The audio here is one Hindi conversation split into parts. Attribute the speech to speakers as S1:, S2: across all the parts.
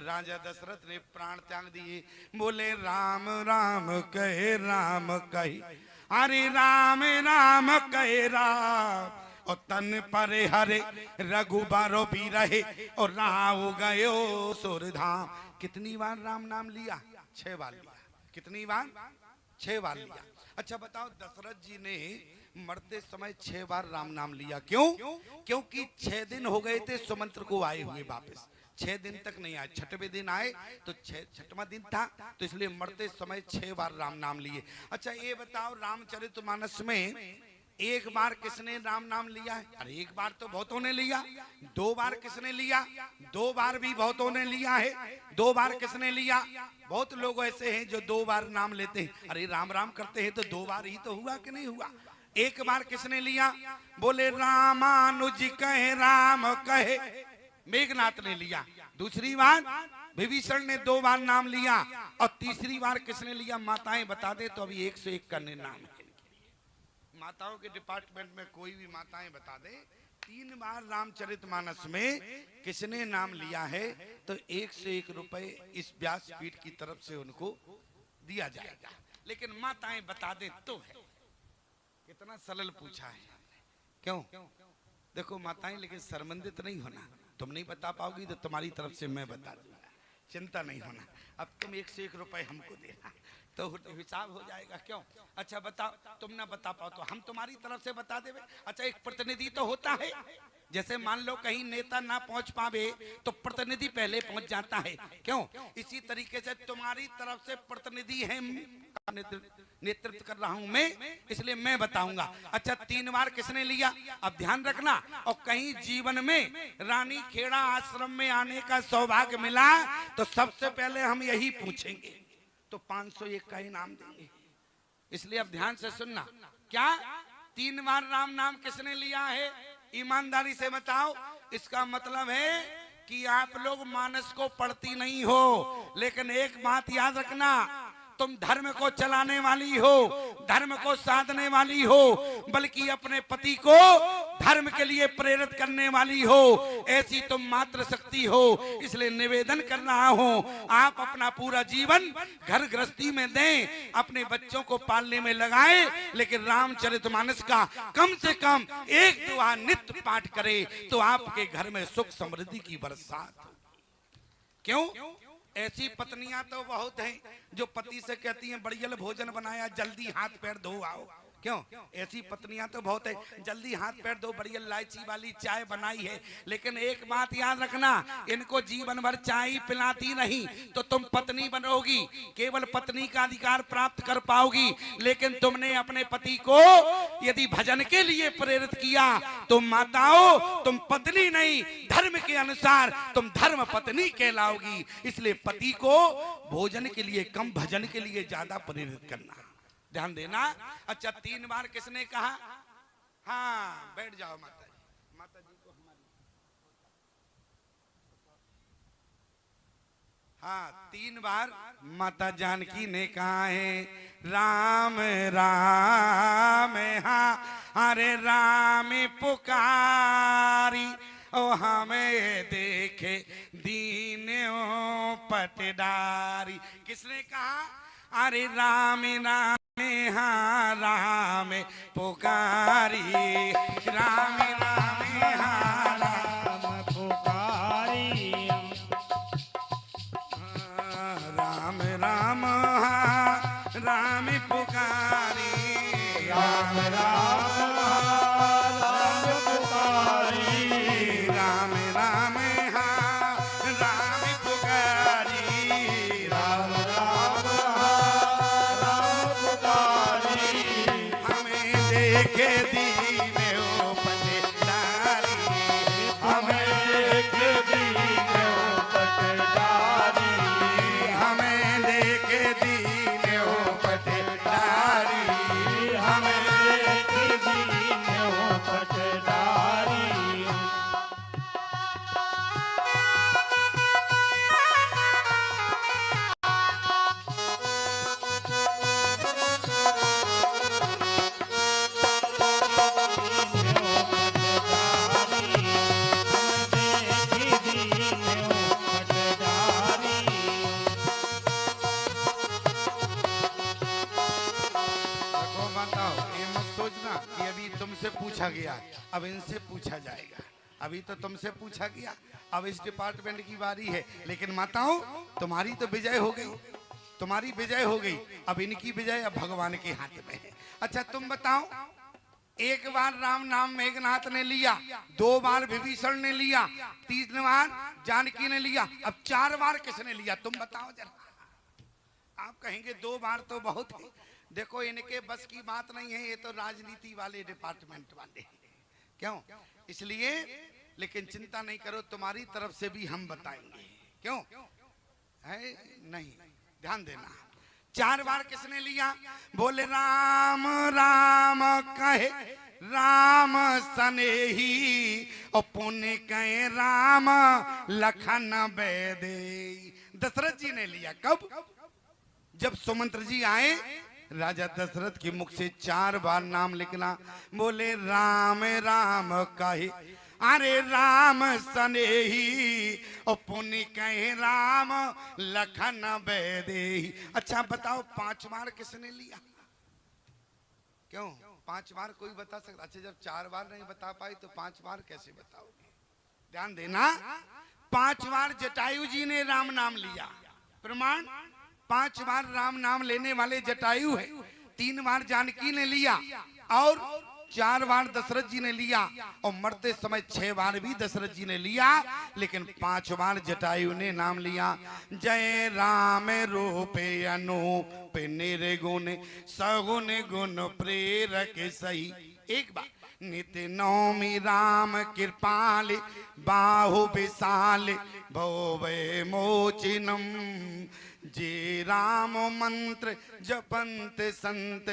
S1: राजा दशरथ ने प्राण त्याग दिए। बोले राम राम कहे राम कहे, अरे राम राम कहे राम, और तन पर हरे रघुबरो भी रहे, और राव गयो सुरधाम। कितनी बार राम नाम लिया? 6 बार लिया। कितनी बार? 6 बार लिया। अच्छा बताओ, दशरथ जी ने मरते समय 6 बार राम नाम लिया, क्यों? क्योंकि 6 दिन हो गए थे सुमंत्र को आए हुए वापस, 6 दिन तक नहीं आए, 6वें दिन आए तो 6वां दिन था, तो इसलिए मरते समय 6 बार राम नाम लिए। अच्छा ये बताओ, रामचरितमानस में एक बार किसने राम नाम लिया है? अरे एक बार तो बहुतों ने लिया। 2 बार किसने लिया? 2 बार भी बहुतों ने लिया है। 2 बार किसने लिया? बहुत लोग ऐसे हैं जो 2 बार नाम लेते हैं। अरे राम राम करते हैं तो 2 बार ही तो हुआ कि नहीं हुआ? एक बार किसने लिया? बोले रामानुज कहे राम कहे, मेघनाथ ने लिया। दूसरी बार विभीषण ने 2 बार नाम लिया, और तीसरी बार किसने लिया? माताएं बता दे तो अभी 101 करने नाम है। माताओं के डिपार्टमेंट में कोई भी माताएं बता दे, 3 बार रामचरितमानस में किसने नाम लिया है, तो 101 रुपए इस व्यासपीठ की तरफ से उनको दिया जाएगा। लेकिन माताएं बता दे तो है। कितना सरल पूछा है, क्यों? देखो माताएं, लेकिन शर्मिंदित नहीं होना। तुम नहीं बता पाओगी तो तुम्हारी तरफ से मैं बता दूंगा, चिंता नहीं होना। अब तुम 101 रुपए हमको देना तो हिसाब हो जाएगा, क्यों? अच्छा बताओ, तुम ना बता पाओ तो हम तुम्हारी तरफ से बता देवे। अच्छा एक प्रतिनिधि तो होता है, जैसे मान लो कहीं नेता ना पहुंच पावे तो प्रतिनिधि पहले पहुंच जाता है, क्यों? इसी तरीके से तुम्हारी तरफ से प्रतिनिधि है, नेतृत्व कर रहा हूं मैं, इसलिए मैं बताऊंगा। अच्छा 3 बार किसने लिया? अब ध्यान रखना। और कहीं जीवन में रानी खेड़ा आश्रम में आने का सौभाग्य मिला तो सबसे पहले हम यही पूछेंगे, तो 501 का इनाम देंगे। इसलिए अब ध्यान से सुनना। क्या 3 बार राम नाम किसने लिया है? ईमानदारी से बताओ। इसका मतलब है कि आप लोग मानस को पढ़ती नहीं हो, लेकिन एक बात याद रखना, तुम धर्म को चलाने वाली हो, धर्म को साधने वाली हो, बल्कि अपने पति को धर्म के लिए प्रेरित करने वाली हो, ऐसी तुम मात्र शक्ति हो। इसलिए निवेदन कर रहा हूं, आप अपना पूरा जीवन घर गृहस्थी में दें, अपने बच्चों को पालने में लगाएं, लेकिन रामचरितमानस का कम से कम 1 दुआ नित्य पाठ करें तो आपके घर में सुख समृद्धि की बरसात। क्यों? ऐसी पत्नियां तो बहुत हैं जो पति से कहती हैं बढ़िया भोजन बनाया, जल्दी हाथ पैर धो आओ। क्यों? ऐसी पत्नियां तो बहुत है, जल्दी हाथ पैर धो, बढ़िया इलायची वाली चाय बनाई है। लेकिन एक बात याद रखना, इनको जीवन भर चाय पिलाती नहीं तो तुम पत्नी बनोगी, केवल पत्नी का अधिकार प्राप्त कर पाओगी। लेकिन तुमने अपने पति को यदि भजन के लिए प्रेरित किया तो माताओं, तुम पत्नी नहीं, धर्म के अनुसार तुम धर्म पत्नी कहलाओगी। इसलिए पति को भोजन के लिए कम, भजन के लिए ज्यादा प्रेरित करना, ध्यान देना। अच्छा 3 बार किसने कहा? हाँ बैठ जाओ माता जी। माता जी को हमारी, हाँ 3 बार माता जानकी ने कहा है राम राम, हाँ अरे राम पुकारी, ओ हमें देखे दीन पटदारी। किसने कहा? अरे राम राम, हाँ राम पुकारी, राम राम, हाँ राम पुकारी, राम राम, हाँ राम पुकारी, राम राम, राम पुकारी, राम राम, हाँ राम पुकारी, राम राम, राम पुकारी, हमें देखे दीन ओ पटदारी, हमें देखे दीन ओ पटदारी, हमें देखे दीन ओ पटदारी, पूछा गया, अब इनसे पूछा जाएगा। अभी तो तुमसे पूछा गया, अब इस डिपार्टमेंट की बारी है। लेकिन माताओं, तुम्हारी तो विजय हो गई, तुम्हारी विजय हो गई। अब इनकी विजय अब भगवान के हाथ में है। अच्छा तुम बताओ, एक बार राम नाम मेघनाथ ने लिया, 2 बार विभीषण ने लिया, 3 बार जानकी ने लिया, अब 4 बार किसने लिया? तुम बताओ जरा। आप कहेंगे 2 बार तो बहुत है। देखो इनके बस की बात नहीं है, ये तो राजनीति वाले डिपार्टमेंट वाले हैं। क्यों? इसलिए, लेकिन चिंता नहीं करो, तुम्हारी तरफ से भी हम बताएंगे। क्यों है? नहीं, ध्यान देना। 4 बार किसने लिया? बोले राम राम कहे राम सनेही, और पुण्य कहे राम लखन बेदे। दशरथ जी ने लिया। कब? जब सुमंत्र जी आए, राजा दशरथ के मुख से 4 बार नाम लिखना। बोले राम राम कहे अरे राम सनेही, और पुण्य कहे राम लखन बेदेही। अच्छा बताओ 5 बार किसने लिया? क्यों 5 बार कोई बता सकता? अच्छा जब 4 बार नहीं बता पाई तो 5 बार कैसे बताओगे? ध्यान देना, 5 बार जटायु जी ने राम नाम लिया। प्रमाण, 5 बार राम नाम लेने वाले जटायु है, 3 बार जानकी ने लिया, और 4 बार दशरथ जी ने लिया, और मरते समय 6 बार भी दशरथ जी ने लिया, लेकिन 5 बार जटायु ने नाम लिया। जय राम रूपे अनूप निर्गुण, सगुण गुण प्रेरक सही। एक बार नित्य नौमी राम कृपाल, बाहु विशाल भोवे मोचिनम। जे राम मंत्र जपंत संत,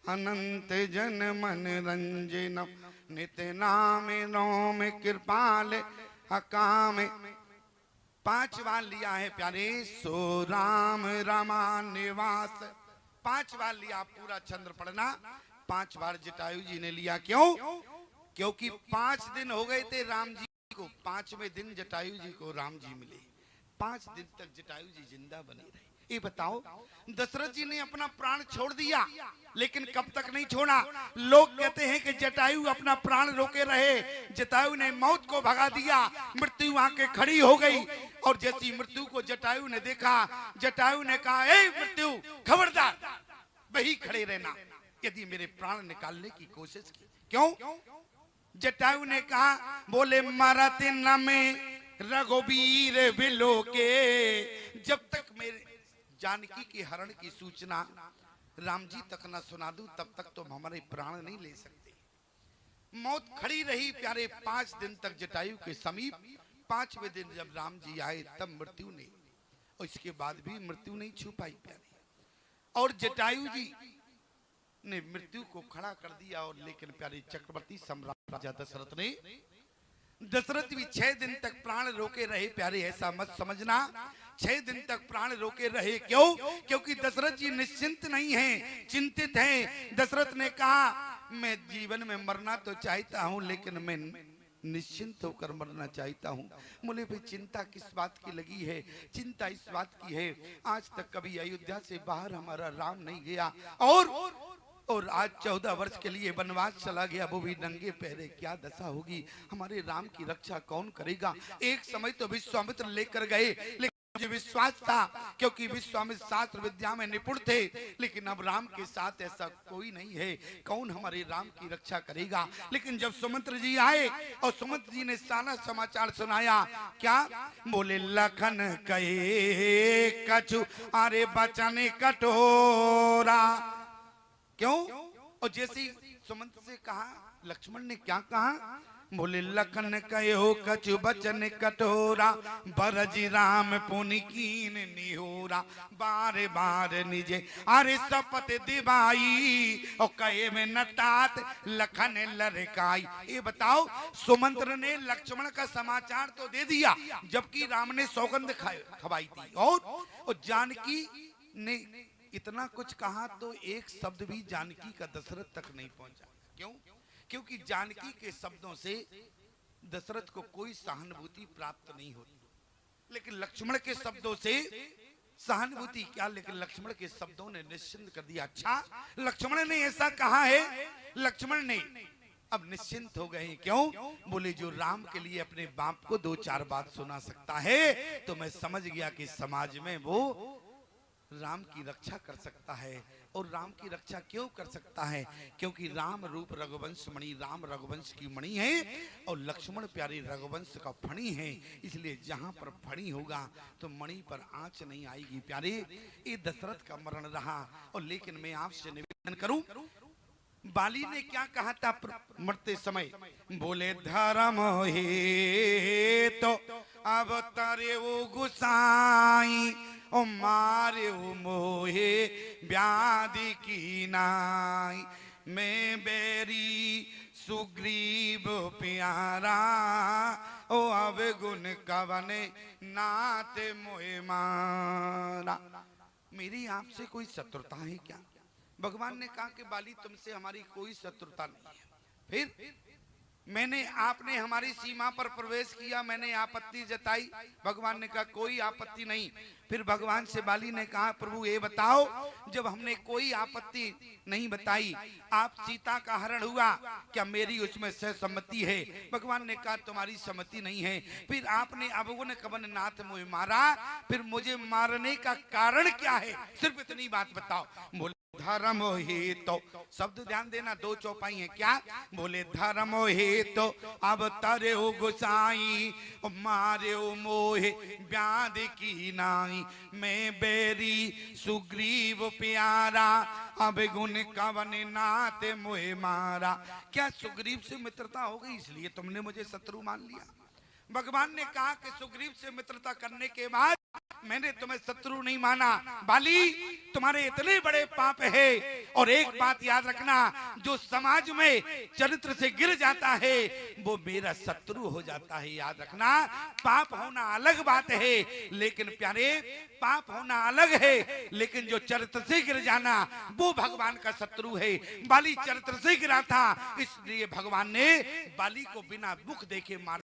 S1: अनंत जन मन रंजनम। नित्य नाम नौम कृपाल अकाम। 5 बार लिया है प्यारे। सो राम रमा निवास, 5 बार लिया। पूरा चंद्र पढ़ना। 5 बार जटायु जी ने लिया। क्यों? क्योंकि 5 दिन हो गए थे राम जी को, 5वें दिन जटायु जी को राम जी मिले। 5 दिन तक जटायु जी जिंदा बने रहे। ये बताओ, दशरथ जी ने अपना प्राण छोड़ दिया, लेकिन कब तक नहीं छोड़ा? लोग कहते हैं कि जटायु अपना प्राण रोके रहे, जटायु ने मौत को भगा दिया, मृत्यु आके खड़ी हो गई। और जैसी मृत्यु को जटायु ने देखा, जटायु ने कहा, ए मृत्यु खबरदार, वही खड़े रहना यदि मेरे प्राण निकालने की कोशिश की। क्यों? जटायु ने कहा, बोले मरत न में रघुवीर बिलो के, जब तक मेरे जानकी के हरण की सूचना राम जी तक न सुना दूं, तब तक तुम हमारे प्राण नहीं ले सकते। मौत खड़ी रही प्यारे 5 दिन तक जटायु के समीप। 5वें दिन जब राम जी आए, तब मृत्यु ने, और इसके बाद भी मृत्यु नहीं छू पाई प्यारे। और जटायु जी ने मृत्यु को खड़ा कर दिया। और लेकिन प्यारे चक्रवर्ती सम्राट राजा दशरथ ने, दशरथ भी 6 दिन तक प्राण रोके रहे प्यारे। ऐसा मत समझना 6 दिन तक प्राण रोके रहे। क्यों? क्योंकि दशरथ जी निश्चिंत नहीं हैं, चिंतित हैं। दशरथ ने कहा, मैं जीवन में मरना तो चाहता हूं, लेकिन मैं निश्चिंत होकर मरना चाहता हूं। बोले भाई चिंता किस बात की लगी है? चिंता इस बात की है, आज तक कभी अयोध्या से बाहर हमारा राम नहीं गया, और आज 14 वर्ष के लिए वनवास चला गया, वो भी नंगे पैरे। क्या दशा होगी? हमारे राम की रक्षा कौन करेगा? एक समय तो विश्वामित्र लेकर गए, लेकिन मुझे विश्वास था, क्योंकि विश्वामित्र शास्त्र विद्या में निपुण थे, लेकिन अब राम के साथ ऐसा कोई नहीं है, कौन हमारे राम की रक्षा करेगा? लेकिन जब सुमंत्र जी आए और सुमंत्र जी ने सारा समाचार सुनाया, क्या बोले? लखन कहे कछु अरे बचन कटोरा। क्यों? और जैसे सुमंत्र से कहा, लक्ष्मण ने क्या कहा? बोले लखन कहो कछु बचन कटोरा, बरजी राम पुनि कीन निहोरा। बार बार निजे अरे शपथ दिवाई, और कहे में नतात लखन लड़काई। ये बताओ, सुमंत्र ने लक्ष्मण का समाचार तो दे दिया, जबकि राम ने सौगंध खवाई थी, और जानकी ने इतना कुछ कहा, तो एक शब्द भी जानकी का दशरथ तक नहीं पहुंचा। क्यों? क्योंकि जानकी के शब्दों से दशरथ को कोई सहानुभूति प्राप्त नहीं होती, लेकिन लक्ष्मण के शब्दों से सहानुभूति क्या, लेकिन लक्ष्मण के शब्दों ने निश्चिंत कर दिया। अच्छा, लक्ष्मण ने ऐसा कहा है, लक्ष्मण ने अब निश्चिंत हो गए। क्यों? बोले जो राम के लिए अपने बाप को दो चार बात सुना सकता है, तो मैं समझ गया कि समाज में वो राम की रक्षा कर सकता है। और राम की रक्षा क्यों कर सकता है? क्योंकि राम रूप रघुवंश मणि, राम रघुवंश की मणि है और लक्ष्मण प्यारे रघुवंश का फणी है। इसलिए जहां पर फणी होगा तो मणि पर आंच नहीं आएगी। प्यारे, ये दशरथ का मरण रहा। और लेकिन मैं आपसे निवेदन करूं, बाली ने क्या कहा था मरते समय? बोले धर्म हे तो अवतरे वो गुसाई, ओ मारे वो मोहे व्याधि की नाई। मैं बेरी सुग्रीव प्यारा, ओ अवगुण कवने नाते मोहे मारा। मेरी आपसे कोई शत्रुता है क्या? भगवान ने कहा कि बाली तुमसे हमारी कोई शत्रुता नहीं है। फिर आपने हमारी सीमा पर प्रवेश किया, मैंने आपत्ति जताई, भगवान ने कहा कोई आपत्ति नहीं। फिर भगवान से बाली ने कहा प्रभु ये बताओ, जब हमने कोई आपत्ति नहीं बताई, आप सीता का हरण हुआ, क्या मेरी उसमें सहसम्मति है? भगवान ने कहा तुम्हारी सम्मति नहीं है। फिर आपने अवगुण कवन नाथ मुझे मारा, फिर मुझे मारने का कारण क्या है? सिर्फ इतनी बात बताओ। बोले धर्म हे तो, शब्द ध्यान देना, दो चौपाई है क्या? बोले धर्म हे तो अब तरे हो गुसाई, मारे हो मोहे व्याधि की नाई। मैं बेरी सुग्रीव प्यारा, अब गुण कवन नाते मुहे मारा। क्या सुग्रीव से मित्रता हो गई इसलिए तुमने मुझे शत्रु मान लिया? भगवान ने कहा कि सुग्रीव से मित्रता करने के बाद मैंने तुम्हें शत्रु नहीं माना। बाली, तुम्हारे इतने बड़े पाप है। और एक बात याद रखना, जो समाज में चरित्र से गिर जाता है वो मेरा शत्रु हो जाता है। याद रखना, पाप होना अलग बात है, लेकिन प्यारे पाप होना अलग है, लेकिन जो चरित्र से गिर जाना वो भगवान का शत्रु है। बाली चरित्र से गिरा था, इसलिए भगवान ने बाली को बिना मुख देखे मार